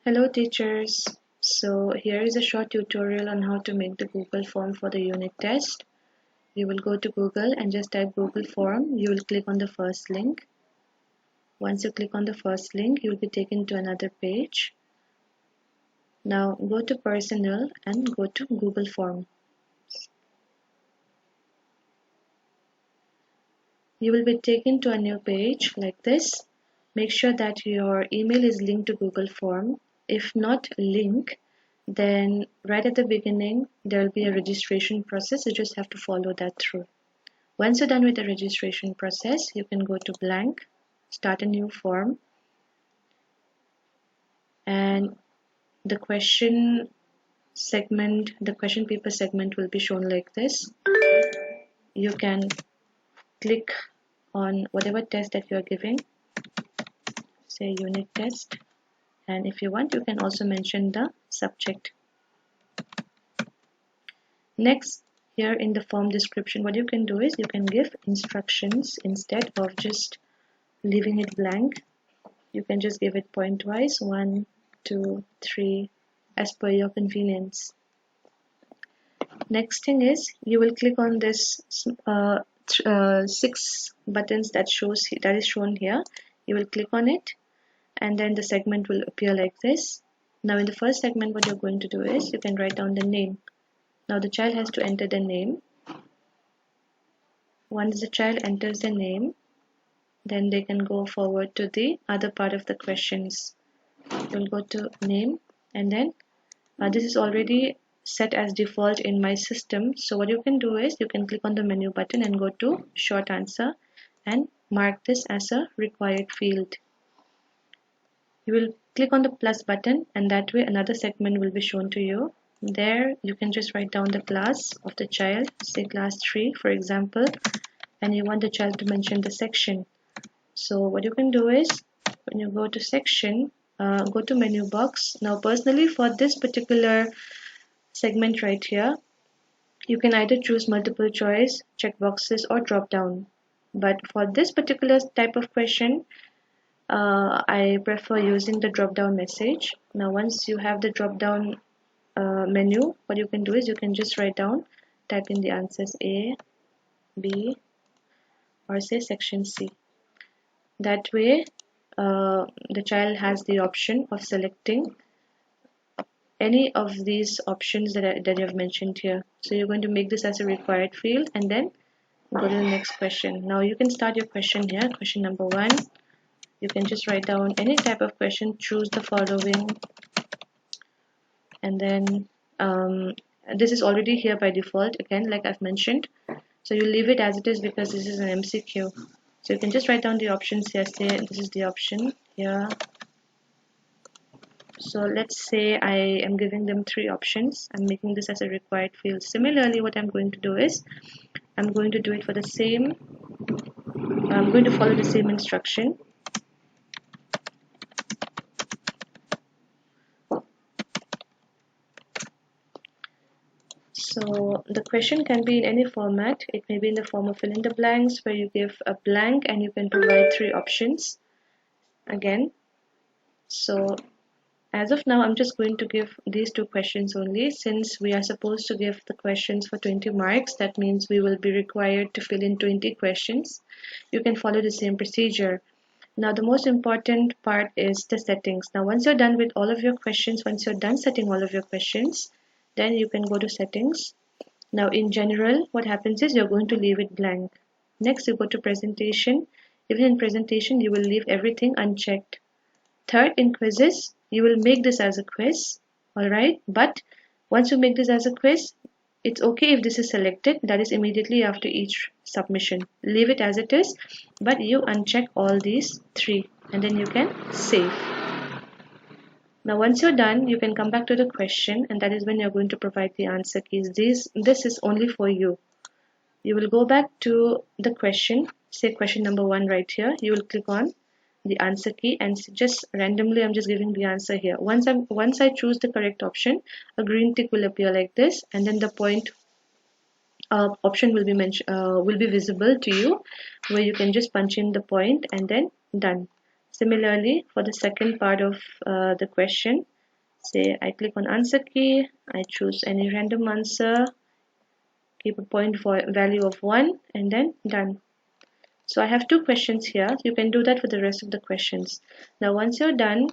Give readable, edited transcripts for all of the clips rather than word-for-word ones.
Hello teachers. So here is a short tutorial on how to make the Google form for the unit test. You will go to Google and just type Google form. You will click on the first link. Once you click on the first link, you will be taken to another page. Now go to personal and go to Google form. You will be taken to a new page like this. Make sure that your email is linked to Google form. If not link, then right at the beginning there will be a registration process. You just have to follow that through. Once you're done with the registration process, you can go to blank, start a new form, and the question paper segment will be shown like this. You can click on whatever test that you're giving, say unit test, and if you want you can also mention the subject. Next, here in the form description, what you can do is you can give instructions instead of just leaving it blank. You can just give it point-wise, 1, 2, 3, as per your convenience. Next thing is you will click on this 6 buttons that is shown here. You will click on it, and then the segment will appear like this. Now in the first segment, what you're going to do is you can write down the name. Now the child has to enter the name. Once the child enters the name, then they can go forward to the other part of the questions. You'll go to name, and then this is already set as default in my system. So what you can do is you can click on the menu button and go to short answer and mark this as a required field. You will click on the plus button, and that way another segment will be shown to you. There you can just write down the class of the child, say class 3 for example, and you want the child to mention the section. So what you can do is when you go to section, go to menu box. Now personally for this particular segment right here, you can either choose multiple choice, checkboxes, or drop down. But for this particular type of question, I prefer using the drop down message. Now once you have the drop down menu, what you can do is you can just write down, type in the answers A, B, or say section C. That way the child has the option of selecting any of these options that you have mentioned here. So you're going to make this as a required field and then go to the next question. Now you can start your question here. Question number 1. You can just write down any type of question, choose the following, and then this is already here by default again, like I've mentioned. So you leave it as it is because this is an MCQ. So you can just write down the options here. Say this is the option here. So let's say I am giving them 3 options. I'm making this as a required field. Similarly, what I'm going to do is I'm going to do it for the same. I'm going to follow the same instruction. So the question can be in any format. It may be in the form of fill in the blanks where you give a blank and you can provide 3 options again. So as of now, I'm just going to give these 2 questions only. Since we are supposed to give the questions for 20 marks, that means we will be required to fill in 20 questions. You can follow the same procedure. Now the most important part is the settings. Now once you're done with all of your questions, once you're done setting all of your questions, then you can go to settings. Now in general, what happens is you're going to leave it blank. Next you go to presentation. Even in presentation, you will leave everything unchecked. Third, in quizzes, you will make this as a quiz, alright? But once you make this as a quiz, it's okay if this is selected, that is immediately after each submission. Leave it as it is, but you uncheck all these 3 and then you can save. Now once you're done, you can come back to the question, and that is when you're going to provide the answer keys. This is only for you. You will go back to the question, say question number 1 right here. You will click on the answer key and just randomly I'm just giving the answer here. Once I choose the correct option, a green tick will appear like this, and then the point option will be visible to you, where you can just punch in the point and then done. Similarly, for the second part of the question, Say I click on answer key, I choose any random answer, keep a point for value of 1, and then done. So I have 2 questions here. You can do that for the rest of the questions. Now once you're done,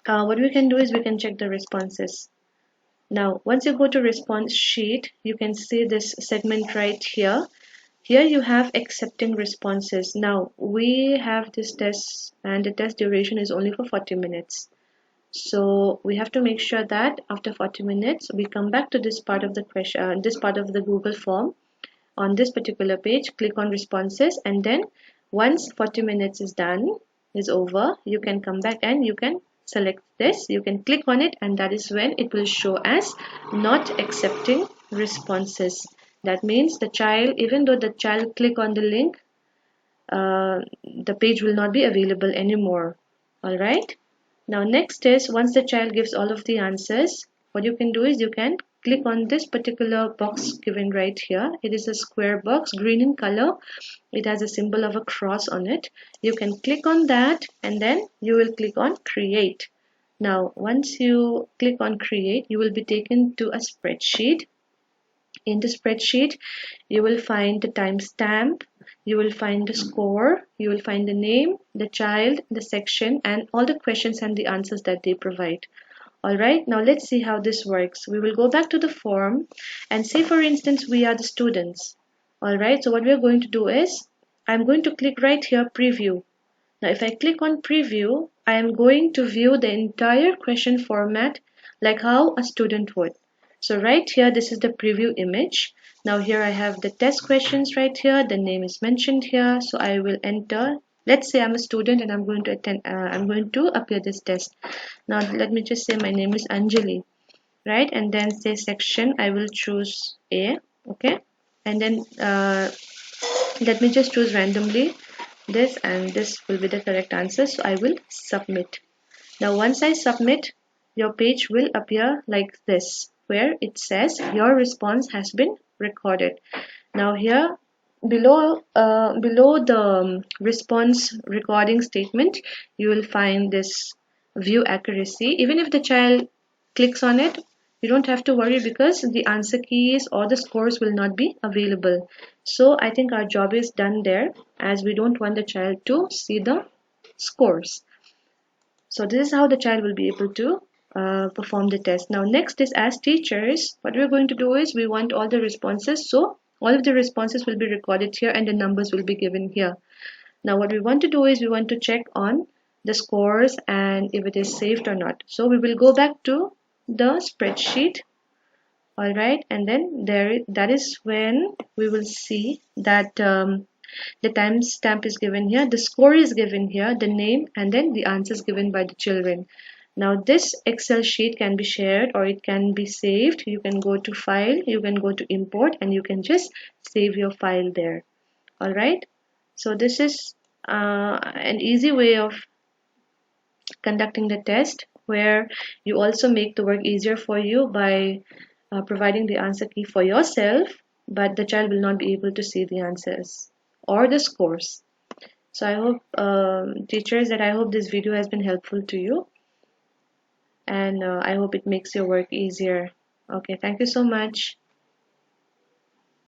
what we can do is we can check the responses. Now once you go to response sheet, you can see this segment right here. Here you have accepting responses. Now we have this test and the test duration is only for 40 minutes. So we have to make sure that after 40 minutes we come back to this part of the question, this part of the Google form. On this particular page, click on responses, and then once 40 minutes is over, you can come back and you can select this, you can click on it, and that is when it will show as not accepting responses. That means the child, even though the child click on the link, the page will not be available anymore. All right. Now next is, once the child gives all of the answers, what you can do is you can click on this particular box given right here. It is a square box, green in color. It has a symbol of a cross on it. You can click on that and then you will click on create. Now once you click on create, you will be taken to a spreadsheet. In the spreadsheet, you will find the timestamp, you will find the score, you will find the name, the child, the section, and all the questions and the answers that they provide. Alright, now let's see how this works. We will go back to the form and say, for instance, we are the students. Alright, so what we are going to do is, I'm going to click right here, preview. Now if I click on preview, I am going to view the entire question format like how a student would. So right here, this is the preview image. Now here I have the test questions right here. The name is mentioned here. So I will enter. Let's say I'm a student and I'm going to attend. I'm going to appear this test. Now let me just say my name is Anjali, right? And then say section. I will choose A. Okay. And then let me just choose randomly this, and this will be the correct answer. So I will submit. Now once I submit, your page will appear like this, where it says your response has been recorded. Now here below the response recording statement, you will find this view accuracy. Even if the child clicks on it, you don't have to worry because the answer keys or the scores will not be available. So I think our job is done there, as we don't want the child to see the scores. So this is how the child will be able to perform the test. Now next is, as teachers, what we're going to do is we want all the responses. So all of the responses will be recorded here and the numbers will be given here. Now what we want to do is we want to check on the scores and if it is saved or not. So we will go back to the spreadsheet. All right, and then that is when we will see that the timestamp is given here, the score is given here, the name, and then the answers given by the children. Now this Excel sheet can be shared or it can be saved. You can go to file, you can go to import, and you can just save your file there. All right. So this is an easy way of conducting the test, where you also make the work easier for you by providing the answer key for yourself, but the child will not be able to see the answers or the scores. So I hope, teachers, that I hope this video has been helpful to you, and I hope it makes your work easier. Okay, thank you so much.